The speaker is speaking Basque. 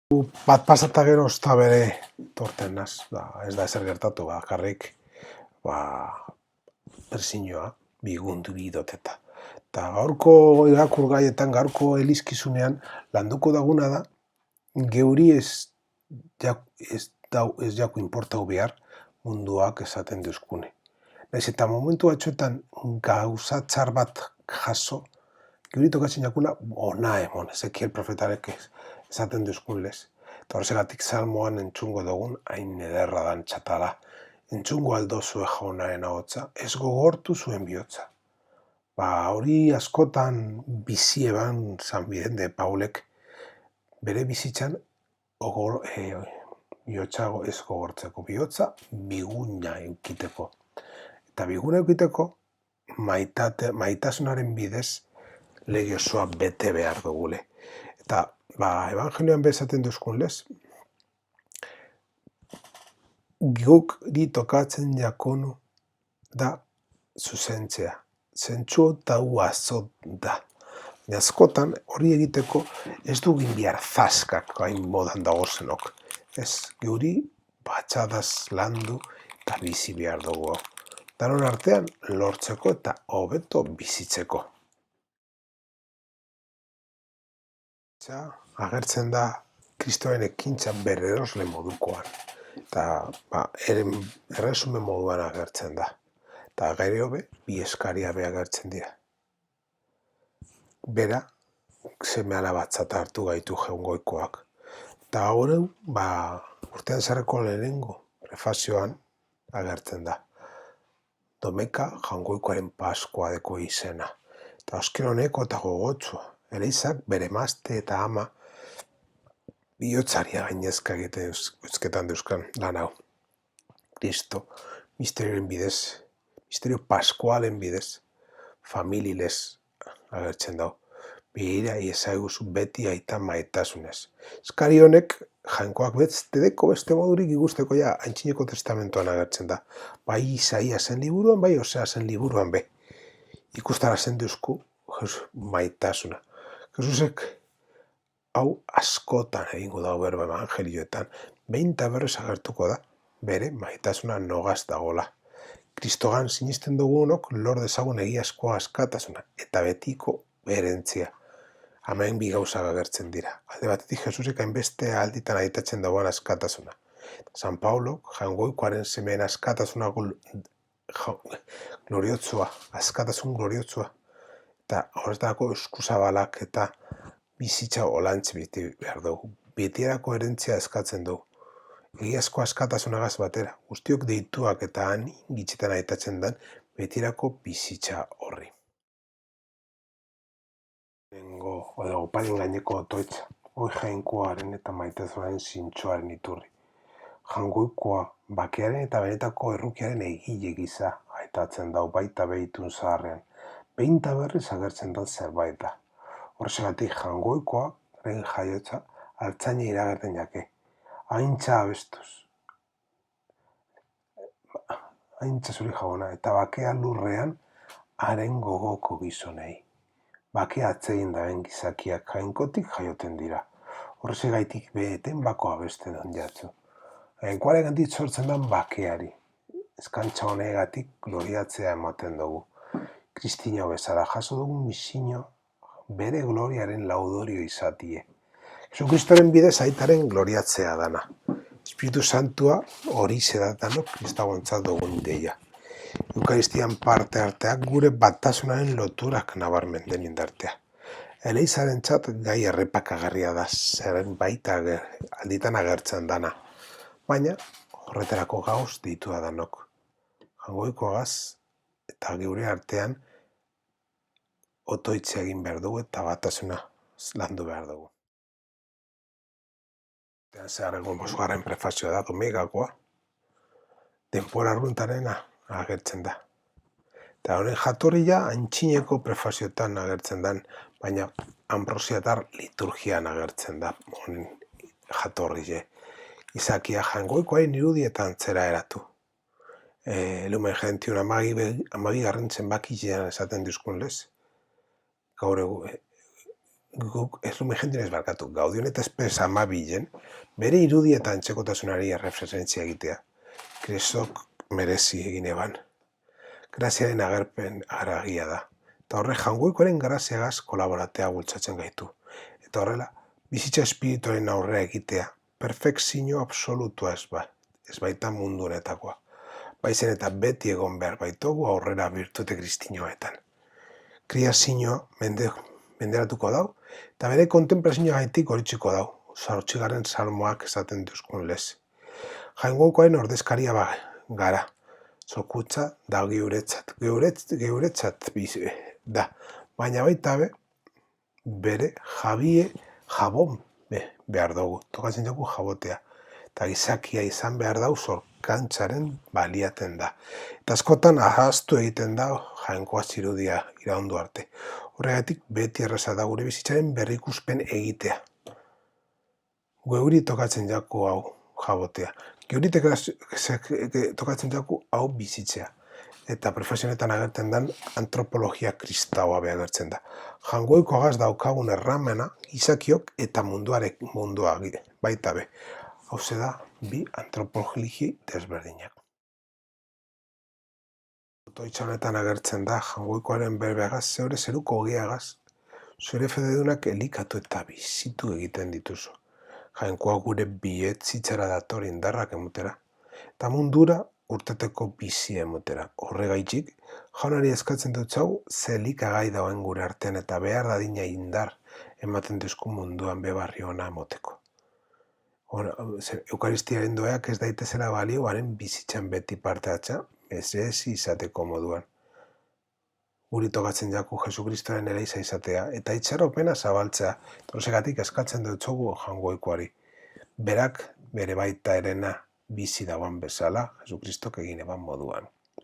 Bat pasata gero ez da bere torten naz, ez da ezer gertatu, bakarrik persinioa, bigundu bidoteta. Eta gaurko irakurgaietan, gaurko elizkizunean, landuko daguna da, geuri ez jaku inportau behar munduak esaten duzkune. Naiz eta momentu batzuetan gauza txar bat jaso, geuri tokatzen jakuna ona emon, Ezekiel profetarek esaten duzkun lez. Eta horregatik salmoan entzungo dugun hain ederra dan txatala. Entzungo aldo zue jaunaren ahotsa, ez gogortu zuen bihotza. Hori askotan bizi eban zanbiden de Paulek bere bizitzan bihotza ez gogortzeko, bihotza biguna eukiteko. Eta biguna eukiteko maitasunaren bidez lege osoa bete behar dugule. Eta evangelioan bezaten duzkun lez, guk di tokatzen jakonu da zuzentzea. Zentsu eta uazot da. Askotan hori egiteko ez dugin bihar zaskak hain modan dagozenok. Ez, geuri batxadaz landu eta bizi behar dugu. Danon artean lortzeko eta hobeto bizitzeko. Agertzen da Kristoen ekintza bere erosle modukoan. Eta erresume moduan agertzen da. Eta gero bi eskaria be agertzen dira. Bera, seme alabatzat hartu gaitu jaungoikoak. Eta horren, urtean zarreko lehenengo prefazioan agertzen da. Domeka jaungoikoaren paskoa deko izena. Eta oskero neko eta gogotzua. Eleizak bere mazte eta ama bihotzaria gainezka egiten eusketan deuskan lan hau. Kristo, misterioen bidez, misterio paskoalen bidez, famililez agertzen dau. Behira iezaiguzu beti aita maitasunez. Eskari honek jainkoak betzdeko beste modurik igusteko Antzineko Testamentoan agertzen da. Bai Isaiasen liburuan, bai Oseasen liburuan be. Ikustara zen duzku maitasuna. Jesusek hau askotan egingo dago berba evangelioetan, behin eta berrez agertuko da, bere maitasuna nogaz dagola. Kristogan sinisten dugunok lor dezagun egiazkoa askatasuna eta betiko berentzia. Hemen bi gauza agertzen dira. Alde batetik Jesusek hainbeste alditan aitatzen dagoen askatasuna. San Paulo, jaungoikoaren semeen askatasuna gloriotzua, askatasun gloriotzua. Eta horretako eskuzabalak eta bizitza olantz biti behar dugu. Betierako erentzia eskatzen dugu. Egiazko askatasunagaz batera. Guztiok deituak eta han gitzetan aitatzen den betierako bizitza horri. Oparen gaineko otoitza. Hoi jainkoaren eta maitasunaren zintxoaren iturri. Jangoikoa bakearen eta benetako errukiaren egile gisa aitatzen dau baita behitun zaharrean. Behin eta berriz agertzen da zerbait da. Horregatik jangoikoaren jaiotza altzaina iragerten jake. Haintza abestuz. Haintza zuri jagona eta bakea lurrean haren gogoko gizonei. Bakea atzegin daben gizakiak jainkotik jaioten dira. Horrezegaitik beheten bako abesten on jatzu. Jainkoaren gandik sortzen den bakeari. Eskantza honegatik gloriatzea ematen dugu. Kristino bezala jaso dugun misino bere gloriaren laudorio izatie. Jesucristoren bidez aitaren gloriatzea dana. Espiritu Santua hori zedatanok kristagontzat dugun deia. Eukaristian parte arteak gure batasunaren loturak nabarmenden indartea. Eleizaren txat gai errepakagarria da zeren baita alditan agertzen dana. Baina horretarako gauz deitua danok. Jangoiko gaz eta geure artean otoitze egin behar dugu eta batasuna landu behar dugu. Zeharrengo bosgarren prefazioa da Domegakoa. Denpora arruntarena agertzen da. Eta honen jatorria Antzineko prefazioetan agertzen dan, baina Ambrosiatar liturgian agertzen da honen jatorrie. Izakia jangoikoaren irudietan zera eratu. Lumen gentiun 12 zenbakian esaten duzkun lez. Gaur guk ez lume jendinez barkatu, Gaudion eta Spes amabilen, bere irudi eta antzekotasunari erreferentzia egitea. Kristok merezi egin eban. Graziaren agerpen aragia da. Eta horre jangoikoaren graziagaz kolaboratea bultzatzen gaitu. Eta horrela, bizitza espirituaren aurrea egitea, perfekzio absolutua ez baita mundu honetakoa. Baizen eta beti egon behar baitogu aurrera virtute kristinoetan. Kriazioa menderatuko dau, eta bere kontemplazioa gaitik horitziko dau, zortzigarren salmoak esaten duzkun lez. Jaingokoaren ordezkaria gara, zokutza da geuretzat da, baina baita bere jabon behar dugu, tokatzen dugu jabotea, eta gizakia izan behar dau zorkantzaren baliaten da. Eta askotan ahaztu egiten da jainkoa zirudia iraundu arte. Horregatik beti erraza da gure bizitzaren berrikuspen egitea. Geuri tokatzen jaku hau jabotea. Geuri tokatzen jaku hau bizitzea. Eta profesionetan agertzen den antropologia kristaua agertzen da. Jangoiko agaz daukagun erramena gizakiok eta mundua baita be. Hau da bi antropologi desberdinak. Toitxonetan agertzen da jangoikoaren berbeagaz, zeure zeruko ogiagaz, zure fededunak elikatu eta bizitu egiten dituzu. Jainkoa gure bietzitzara dator indarrak emutera, eta mundura urteteko bizi emutera. Horregaitik, jaunari eskatzen dutxau zelikagai dauen gure artean eta behar dadina indar ematen duzku munduan bebarri ona emoteko. Eukaristiaren doeak ez daitezela balio haren bizitzan beti parte hartza, ez izateko moduan. Guri tokatzen jaku Jesukristoren eleiza izatea, eta itxaropena zabaltzea, horregatik eskatzen dutxogu jangoikoari. Berak bere baita erena bizi dagoen bezala, Jesukristok egin eban moduan.